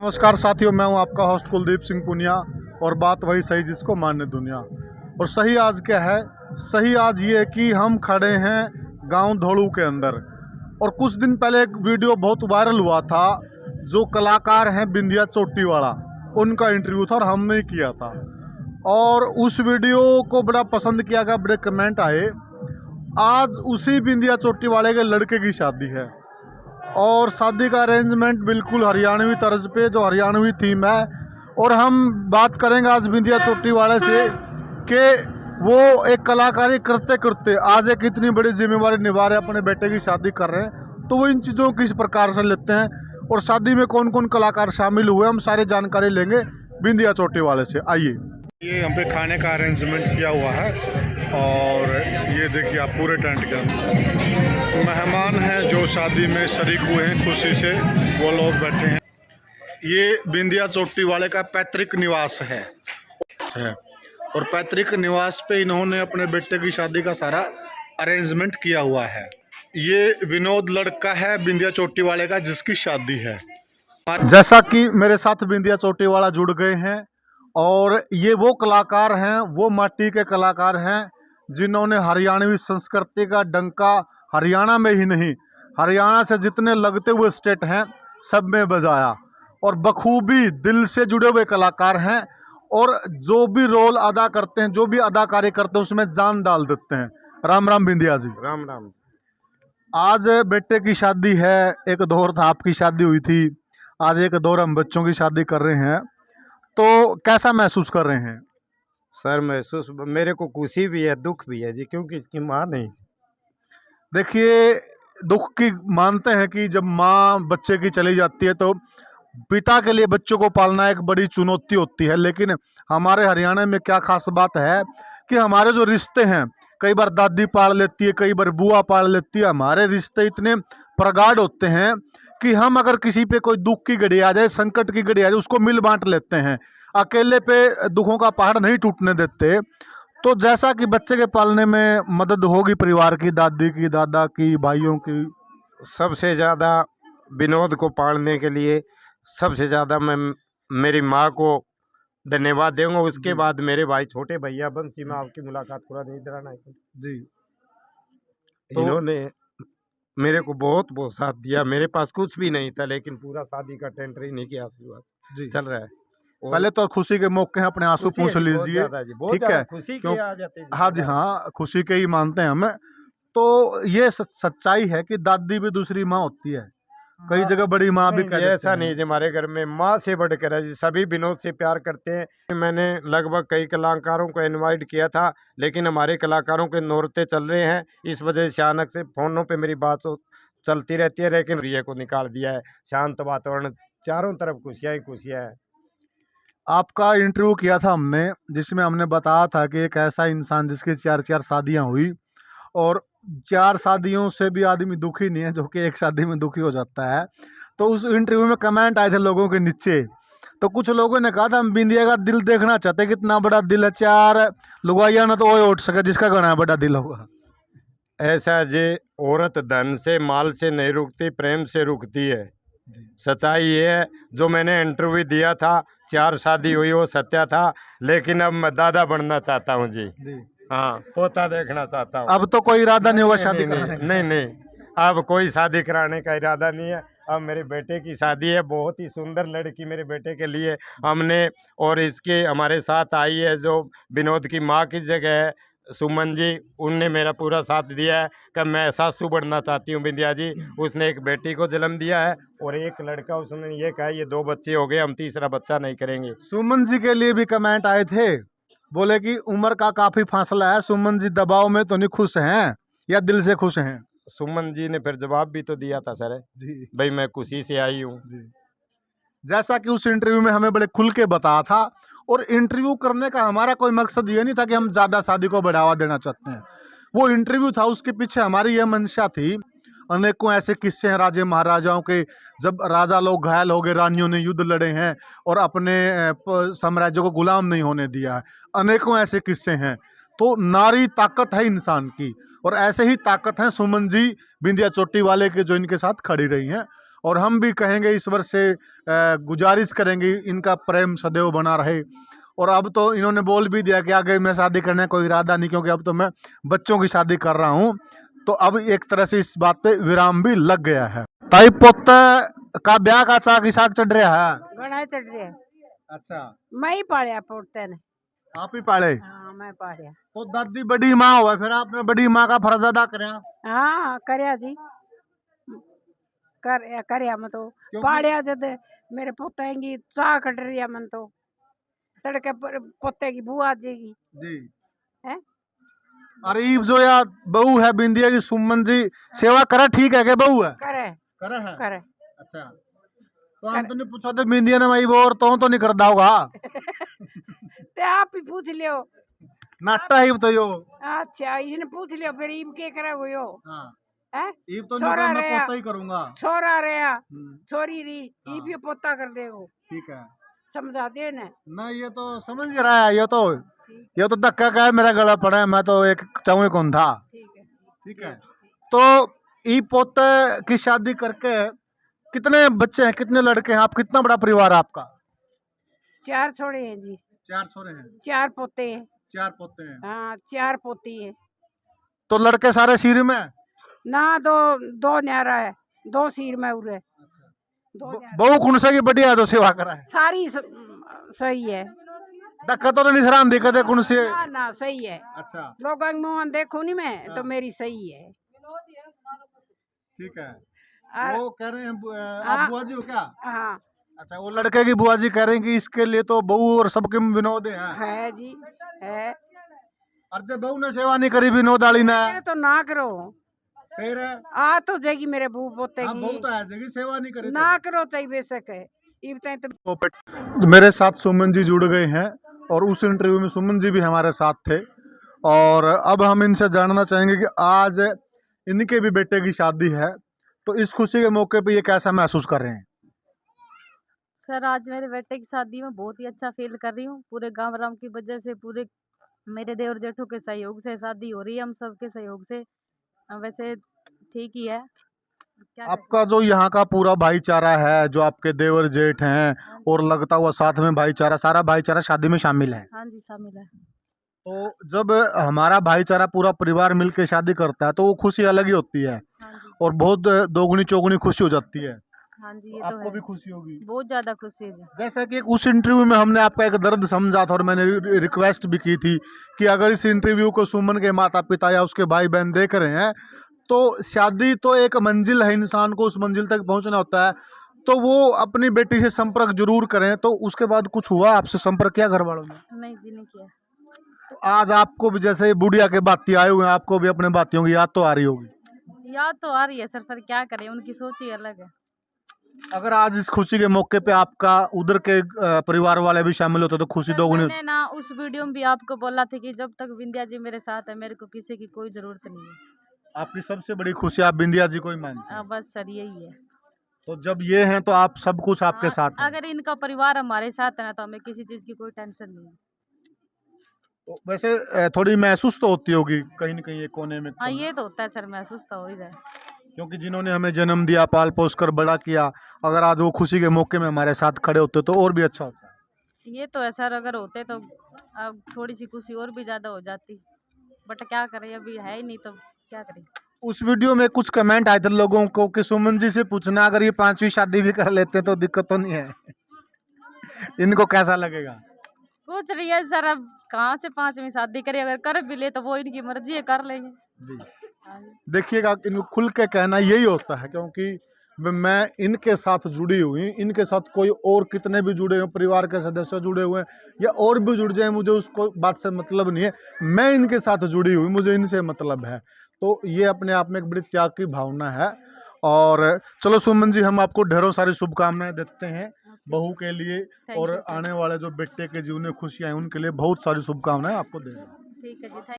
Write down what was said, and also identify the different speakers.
Speaker 1: नमस्कार साथियों, मैं हूं आपका होस्ट कुलदीप सिंह पुनिया। और बात वही सही जिसको मान्य दुनिया। और सही आज क्या है? सही आज ये है कि हम खड़े हैं गांव धोड़ू के अंदर। और कुछ दिन पहले एक वीडियो बहुत वायरल हुआ था, जो कलाकार हैं बिंदिया चोटी वाला, उनका इंटरव्यू था और हमने ही किया था। और उस वीडियो को बड़ा पसंद किया गया, बड़े कमेंट आए। आज उसी बिंदिया चोटी वाले के लड़के की शादी है और शादी का अरेंजमेंट बिल्कुल हरियाणवी तर्ज पे, जो हरियाणवी थीम है। और हम बात करेंगे आज बिंदिया चोटी वाले से कि वो एक कलाकारी करते करते आज एक इतनी बड़ी जिम्मेवारी निभा रहे हैं, अपने बेटे की शादी कर रहे हैं। तो वो इन चीज़ों को किस प्रकार से लेते हैं और शादी में कौन कौन कलाकार शामिल हुए, हम सारी जानकारी लेंगे बिंदिया चोटी वाले से। आइए। ये यहाँ पे खाने का अरेंजमेंट किया हुआ है और ये देखिए आप पूरे टेंट के अंदर मेहमान हैं जो शादी में शरीक हुए हैं, खुशी से वो लोग बैठे हैं। ये बिंदिया चोटी वाले का पैतृक निवास है और पैतृक निवास पे इन्होंने अपने बेटे की शादी का सारा अरेंजमेंट किया हुआ है। ये विनोद लड़का है बिंदिया चोटी वाले का जिसकी शादी है। जैसा कि मेरे साथ बिंदिया चोटी वाला जुड़ गए हैं और ये वो कलाकार हैं, वो माटी के कलाकार हैं जिन्होंने हरियाणवी संस्कृति का डंका हरियाणा में ही नहीं, हरियाणा से जितने लगते हुए स्टेट हैं सब में बजाया। और बखूबी दिल से जुड़े हुए कलाकार हैं और जो भी रोल अदा करते हैं, जो भी अदाकारी करते हैं, उसमें जान डाल देते हैं। राम राम बिंदिया जी।
Speaker 2: राम राम।
Speaker 1: आज बेटे की शादी है, एक दौर था आपकी शादी हुई थी, आज एक दौर हम बच्चों की शादी कर रहे हैं। तो कैसा महसूस कर रहे हैं?
Speaker 2: सर महसूस मेरे को खुशी भी है, दुख भी है जी, क्योंकि इसकी माँ नहीं।
Speaker 1: देखिए, दुख की मानते हैं कि जब माँ बच्चे की चली जाती है तो पिता के लिए बच्चों को पालना एक बड़ी चुनौती होती है। लेकिन हमारे हरियाणा में क्या खास बात है कि हमारे जो रिश्ते हैं, कई बार दादी पाल लेती है, कई बार बुआ पाल लेती है। हमारे रिश्ते इतने प्रगाढ़ होते हैं कि हम अगर किसी पे कोई दुख की घड़ी आ जाए, संकट की घड़ी आ जाए, उसको मिल बांट लेते हैं, अकेले पे दुखों का पहाड़ नहीं टूटने देते। तो जैसा कि बच्चे के पालने में मदद होगी परिवार की, दादी की, दादा की, भाइयों की।
Speaker 2: सबसे ज़्यादा विनोद को पालने के लिए सबसे ज़्यादा मैं मेरी माँ को धन्यवाद दूंगा। उसके बाद मेरे भाई छोटे भैया बंसी में आपकी मुलाकात पूरा नहीं कराना है
Speaker 1: जी।
Speaker 2: इन्होंने मेरे को बहुत बहुत साथ दिया। मेरे पास कुछ भी नहीं था, लेकिन पूरा शादी का टेंट ही नहीं किया, आशीर्वाद चल रहा है।
Speaker 1: पहले तो खुशी के मौके हैं, अपने आंसू पूछ लीजिए, ठीक है?
Speaker 2: खुशी
Speaker 1: क्यों?
Speaker 2: के आ जाते हैं।
Speaker 1: हाँ जी, हाँ, खुशी के ही मानते हैं हमें। तो ये सच्चाई है कि दादी भी दूसरी माँ होती है, कई जगह बड़ी माँ भी कह देते
Speaker 2: ऐसा
Speaker 1: हैं।
Speaker 2: नहीं जी, हमारे घर में माँ से बढ़कर है जी। सभी विनोद से प्यार करते हैं। मैंने लगभग कई कलाकारों को इनवाइट किया था, लेकिन हमारे कलाकारों के नौरते चल रहे हैं, इस वजह से अचानक से फोनों पे मेरी बात चलती रहती है। लेकिन रिया को निकाल दिया है, शांत वातावरण, चारों तरफ खुशियाँ ही खुशियाँ है।
Speaker 1: आपका इंटरव्यू किया था हमने, जिसमें हमने बताया था कि एक ऐसा इंसान जिसकी 4 शादियां हुई और 4 शादियों से भी आदमी दुखी नहीं है, जो कि एक शादी में दुखी हो जाता है। तो उस इंटरव्यू में कमेंट आए थे लोगों के नीचे, तो कुछ लोगों ने कहा था हम बिंदिया का दिल देखना चाहते हैं, कितना बड़ा दिल है। 4 लुगाइया ना तो वो उठ सके जिसका घना बड़ा दिल होगा।
Speaker 2: ऐसा जे औरत धन से माल से नहीं रुकती, प्रेम से रुकती है। सच्चाई ये है, जो मैंने इंटरव्यू दिया था 4 शादी हुई वो सत्या था, लेकिन अब मैं दादा बनना चाहता हूँ जी। हाँ, पोता देखना चाहता हूँ।
Speaker 1: अब तो कोई इरादा नहीं होगा शादी कराने का?
Speaker 2: नहीं, अब कोई शादी कराने का इरादा नहीं है। अब मेरे बेटे की शादी है, बहुत ही सुंदर लड़की मेरे बेटे के लिए हमने, और इसके हमारे साथ आई है जो विनोद की माँ की जगह है, सुमन जी, उनने मेरा पूरा साथ दिया है कि मैं सासू बनना चाहती हूँ बिंदिया जी। उसने एक बेटी को जन्म दिया है और एक लड़का, उसने ये कहा ये 2 बच्चे हो गए, हम तीसरा बच्चा नहीं करेंगे।
Speaker 1: सुमन जी के लिए भी कमेंट आए थे, बोले कि उम्र का काफी फासला है, सुमन जी दबाव में तो नहीं खुश हैं या दिल से खुश हैं?
Speaker 2: सुमन जी ने फिर जवाब भी तो दिया था सर
Speaker 1: जी
Speaker 2: भाई, मैं खुशी से आई हूँ
Speaker 1: जी। जैसा कि उस इंटरव्यू में हमें बड़े खुल के बताया था। और इंटरव्यू करने का हमारा कोई मकसद ये नहीं था कि हम ज़्यादा शादी को बढ़ावा देना चाहते हैं। वो इंटरव्यू था, उसके पीछे हमारी यह मंशा थी। अनेकों ऐसे किस्से हैं राजे महाराजाओं के, जब राजा लोग घायल हो गए, रानियों ने युद्ध लड़े हैं और अपने साम्राज्य को गुलाम नहीं होने दिया है। अनेकों ऐसे किस्से हैं। तो नारी ताकत है इंसान की, और ऐसे ही ताकत है सुमन जी बिंदिया चोटी वाले के, जो इनके साथ खड़ी रही हैं। और हम भी कहेंगे ईश्वर से गुजारिश करेंगे इनका प्रेम सदैव बना रहे। और अब तो इन्होंने बोल भी दिया कि आगे मैं शादी करने का कोई इरादा नहीं, क्योंकि अब तो मैं बच्चों की शादी कर रहा हूँ। तो अब एक तरह से इस बात पे विराम भी लग गया है। ताई पुत का ब्याह का चाक ही साग चढ़ रहा है।
Speaker 3: घना चढ़ रहा है।
Speaker 1: अच्छा,
Speaker 3: मैं ही पालिया पोते ने।
Speaker 1: आप ही पाले?
Speaker 3: हाँ मैं पालिया।
Speaker 1: तो दादी बड़ी माँ हुआ, फिर आपने बड़ी माँ का फर्ज अदा करया।
Speaker 3: हाँ करया जी, करया मैं तो पालिया जद मेरे पोतेंगी चाह कट रही है मन तो तड़के पोते की बुआ जी
Speaker 1: जी
Speaker 3: है।
Speaker 1: अरे ई जो या बहू है बिंदिया की सुमन जी सेवा करे, ठीक है के बहू है?
Speaker 3: करे
Speaker 1: करे है।
Speaker 3: करे।
Speaker 1: अच्छा, तो हम तो नहीं पूछा थे बिंदिया ने भाई वो, और तो नहीं करदा होगा।
Speaker 3: ते आप ही पूछ लियो।
Speaker 1: नाटा ही तो यो।
Speaker 3: अच्छा इसने पूछ लियो, फिर ईब के करे हो यो।
Speaker 1: हाँ,
Speaker 3: है
Speaker 1: ईब तो
Speaker 3: छोरा
Speaker 1: नहीं, मैं
Speaker 3: रहा।
Speaker 1: पोता ही करूंगा।
Speaker 3: छोरा रहा छोरी री
Speaker 1: हाँ।
Speaker 3: ईब ये पोता कर देगो।
Speaker 1: ठीक है,
Speaker 3: समझा दे ना।
Speaker 1: ना ये तो समझ रहा है, ये तो धक्का का है, मेरा गला पड़ा है, मैं तो एक चाऊ कौन था।
Speaker 3: ठीक है
Speaker 1: ठीक है, तो ई पोते की शादी करके कितने बच्चे हैं, कितने लड़के हैं आप, कितना बड़ा परिवार है आपका?
Speaker 3: 4 छोड़े हैं जी।
Speaker 1: 4 छोरे हैं,
Speaker 3: 4 पोते हैं।
Speaker 1: 4 पोते हैं।
Speaker 3: हाँ 4 पोती है।
Speaker 1: तो लड़के सारे सिर में?
Speaker 3: ना दो न्यारा है, 2 सिर में उरे। दो न्यारा।
Speaker 1: बहु खुनसे की बढ़िया तो सेवा करा है।
Speaker 3: सारी सही है।
Speaker 1: धक्का तो नहीं सरान दिक्कत है खुनसे?
Speaker 3: ना ना सही है।
Speaker 1: अच्छा,
Speaker 3: लोगों के मुंह देखू नहीं मैं तो
Speaker 1: हाँ।
Speaker 3: मेरी सही है।
Speaker 1: ठीक है।
Speaker 3: और
Speaker 1: वो कह रहे हैं
Speaker 3: हाँ।
Speaker 1: आप बुआ जी हो क्या?
Speaker 3: हाँ
Speaker 1: अच्छा, वो लड़के की बुआ जी कह रहे हैं कि इसके लिए तो बहू और सबके विनोद हैं।
Speaker 3: है जी है।
Speaker 1: और जब बहू ने सेवा नहीं करी विनोद वाली ने,
Speaker 3: मेरे तो ना करो
Speaker 1: फिर
Speaker 3: आ तो जाएगी मेरे बहू पोते
Speaker 1: हाँ, बहू
Speaker 3: की।
Speaker 1: तो ऐसे सेवा नहीं करी
Speaker 3: ना करो चाहिए बेशक है। इब तक तो
Speaker 1: तो मेरे साथ सुमन जी जुड़ गए हैं, और उस इंटरव्यू में सुमन जी भी हमारे साथ थे। और अब हम इनसे जानना चाहेंगे कि आज इनके भी बेटे की शादी है, तो इस खुशी के मौके पे ये कैसा महसूस कर रहे हैं?
Speaker 4: सर आज मेरे बेटे की शादी में बहुत ही अच्छा फील कर रही हूँ। पूरे गांव राम की वजह से, पूरे मेरे देवर जेठों के सहयोग से शादी हो रही है, हम सबके सहयोग से। वैसे ठीक ही है। क्या
Speaker 1: आपका जो यहाँ का पूरा भाईचारा है, जो आपके देवर जेठ हैं और लगता हुआ साथ में भाईचारा, सारा भाईचारा शादी में शामिल है।
Speaker 4: हाँ जी शामिल है।
Speaker 1: तो जब हमारा भाईचारा पूरा परिवार मिलकर शादी करता है तो वो खुशी अलग ही होती है,
Speaker 4: हाँ जी
Speaker 1: और बहुत दोगुनी चौगुनी खुशी हो जाती है।
Speaker 4: हाँ जी ये तो
Speaker 1: आपको
Speaker 4: है।
Speaker 1: भी खुशी होगी।
Speaker 4: बहुत ज्यादा खुशी है जी।
Speaker 1: जैसा कि उस इंटरव्यू में हमने आपका एक दर्द समझा था, और मैंने रिक्वेस्ट भी की थी कि अगर इस इंटरव्यू को सुमन के माता पिता या उसके भाई बहन देख रहे हैं, तो शादी तो एक मंजिल है, इंसान को उस मंजिल तक पहुंचना होता है, तो वो अपनी बेटी से संपर्क जरूर करें। तो उसके बाद कुछ हुआ, आपसे संपर्क किया घर वालों ने?
Speaker 4: नहीं जी नहीं किया।
Speaker 1: तो आज आपको भी जैसे बुढ़िया के बाती आए हुए हैं, आपको भी अपने बातियों की याद तो आ रही होगी।
Speaker 4: याद तो आ रही है सर, पर क्या करें, उनकी सोच ही अलग है।
Speaker 1: अगर आज इस खुशी के मौके पे आपका उधर के परिवार वाले भी शामिल होते तो खुशी
Speaker 4: सर,
Speaker 1: दोगुनी।
Speaker 4: मैंने ना उस वीडियो में भी आपको बोला था कि जब तक विंध्या जी मेरे साथ है मेरे को किसी की कोई जरूरत नहीं है।
Speaker 1: आपकी सबसे बड़ी खुशी आप बिंदिया जी को ही मानते हैं।
Speaker 4: बस सर यही है।
Speaker 1: तो जब ये हैं तो आप सब कुछ आपके
Speaker 4: हाँ,
Speaker 1: साथ है।
Speaker 4: अगर इनका परिवार हमारे साथ है ना तो हमें किसी चीज की कोई टेंशन नहीं है।
Speaker 1: तो वैसे थोड़ी महसूस तो होती होगी कहीं न कहीं एक कोने में
Speaker 4: हाँ
Speaker 1: कमी।
Speaker 4: ये तो होता है सर, महसूस तो हो ही जाए।
Speaker 1: क्योंकि जिन्होंने हमें जन्म दिया, पाल पोस कर बड़ा किया, अगर आज वो खुशी के मौके में हमारे साथ खड़े होते तो और भी अच्छा होता है।
Speaker 4: ये तो है सर, अगर होते तो अब थोड़ी सी खुशी और भी ज्यादा हो जाती, बट क्या करें, अभी है ही नहीं तो क्या करें।
Speaker 1: उस वीडियो में कुछ कमेंट आए थे लोगों को कि सुमन जी से पूछना अगर ये 5वीं शादी भी कर लेते तो दिक्कत तो नहीं है। इनको कैसा लगेगा?
Speaker 4: पूछ रही है सर, अब कहाँ से 5वीं शादी करें, अगर कर भी ले तो वो इनकी मर्जी है, कर लेंगे।
Speaker 1: जी
Speaker 4: हाँ जी।
Speaker 1: देखिएगा, इनको खुल के कहना यही होता है, क्योंकि मैं इनके साथ जुड़ी हुई, इनके साथ कोई और कितने भी जुड़े हुए परिवार के सदस्य जुड़े हुए हैं या और भी जुड़ जाए, मुझे उसको बात से मतलब नहीं है। मैं इनके साथ जुड़ी हुई, मुझे इनसे मतलब है। तो ये अपने आप में एक बड़ी त्याग की भावना है। और चलो सुमन जी, हम आपको ढेरों सारी शुभकामनाएं देते हैं बहू के लिए,
Speaker 4: Thank
Speaker 1: और
Speaker 4: you, sir.
Speaker 1: आने वाले जो बेटे के जीवन में खुशियाँ हैं उनके लिए बहुत सारी शुभकामनाएं आपको दे रहे हैं।
Speaker 4: ठीक है जी।